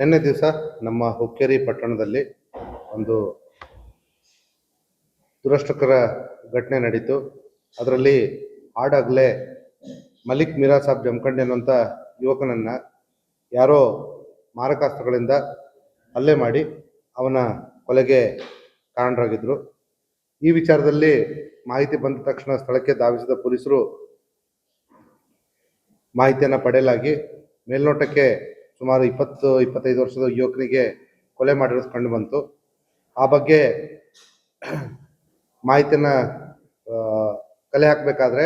ನಿನ್ನೆ ದಿವಸ ನಮ್ಮ ಹುಕ್ಕೇರಿ ಪಟ್ಟಣದಲ್ಲಿ ಒಂದು ದುರಷ್ಟಕರ ಘಟನೆ ನಡೀತು. ಅದರಲ್ಲಿ ಆಡಾಗಲೇ ಮಲಿಕ್ ಮೀರಾ ಸಾಬ್ ಜಮಖಂಡಿ ಅನ್ನುವಂಥ ಯುವಕನನ್ನು ಯಾರೋ ಮಾರಕಾಸ್ತ್ರಗಳಿಂದ ಹಲ್ಲೆ ಮಾಡಿ ಅವನ ಕೊಲೆಗೆ ಕಾರಣರಾಗಿದ್ದರು. ಈ ವಿಚಾರದಲ್ಲಿ ಮಾಹಿತಿ ಬಂದ ತಕ್ಷಣ ಸ್ಥಳಕ್ಕೆ ಧಾವಿಸಿದ ಪೊಲೀಸರು ಮಾಹಿತಿಯನ್ನು ಪಡೆಯಲಾಗಿ ಮೇಲ್ನೋಟಕ್ಕೆ ಸುಮಾರು 20-25 ವರ್ಷದ ಯುವಕನಿಗೆ ಕೊಲೆ ಮಾಡಿರೋದು ಕಂಡು ಬಂತು. ಆ ಬಗ್ಗೆ ಮಾಹಿತಿಯನ್ನು ಕಲೆ ಹಾಕಬೇಕಾದ್ರೆ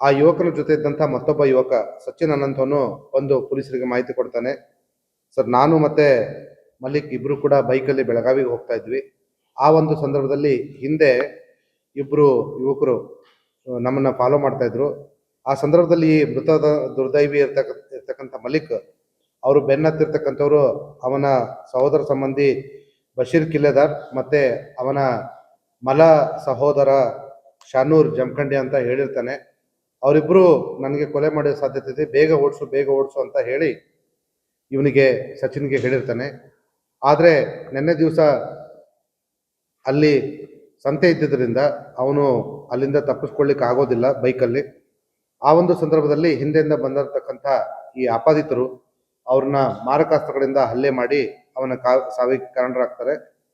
ಆ ಯುವಕನ ಜೊತೆ ಇದ್ದಂಥ ಮತ್ತೊಬ್ಬ ಯುವಕ ಸಚಿನ್ ಅನ್ನಂಥವನು ಒಂದು ಪೊಲೀಸರಿಗೆ ಮಾಹಿತಿ ಕೊಡ್ತಾನೆ. ಸರ್, ನಾನು ಮತ್ತು ಮಲ್ಲಿಕ್ ಇಬ್ಬರು ಕೂಡ ಬೈಕಲ್ಲಿ ಬೆಳಗಾವಿಗೆ ಹೋಗ್ತಾ ಇದ್ವಿ. ಆ ಒಂದು ಸಂದರ್ಭದಲ್ಲಿ ಹಿಂದೆ ಇಬ್ಬರು ಯುವಕರು ನಮ್ಮನ್ನು ಫಾಲೋ ಮಾಡ್ತಾಯಿದ್ರು. ಆ ಸಂದರ್ಭದಲ್ಲಿ ಮೃತದ ದುರ್ದೈವಿ ಇರ್ತಕ್ಕಂಥ ಮಲಿಕ್ ಅವರು ಬೆನ್ನತ್ತಿರ್ತಕ್ಕಂಥವ್ರು ಅವನ ಸಹೋದರ ಸಂಬಂಧಿ ಬಶೀರ್ ಕಿಲ್ಲೆದಾರ್ ಮತ್ತು ಅವನ ಮಲ ಸಹೋದರ ಶಾನೂರ್ ಜಮಖಂಡಿ ಅಂತ ಹೇಳಿರ್ತಾನೆ. ಅವರಿಬ್ಬರು ನನಗೆ ಕೊಲೆ ಮಾಡೋ ಸಾಧ್ಯತೆ ಇದೆ, ಬೇಗ ಓಡಿಸು ಅಂತ ಹೇಳಿ ಇವನಿಗೆ ಸಚಿನ್ಗೆ ಹೇಳಿರ್ತಾನೆ. ಆದರೆ ನಿನ್ನೆ ದಿವಸ ಅಲ್ಲಿ ಸಂತೆ ಇದ್ದಿದ್ದರಿಂದ ಅವನು ಅಲ್ಲಿಂದ ತಪ್ಪಿಸ್ಕೊಳ್ಳಿಕ್ಕೆ ಆಗೋದಿಲ್ಲ ಬೈಕಲ್ಲಿ. ಆ ಒಂದು ಸಂದರ್ಭದಲ್ಲಿ ಹಿಂದೆಯಿಂದ ಬಂದಿರತಕ್ಕಂಥ ಈ ಆಪಾದಿತರು ಅವ್ರನ್ನ ಮಾರಕಾಸ್ತ್ರಗಳಿಂದ ಹಲ್ಲೆ ಮಾಡಿ ಅವನ ಸಾವಿಗೆ ಕಾರಣರಾಗ್ತಾರೆ.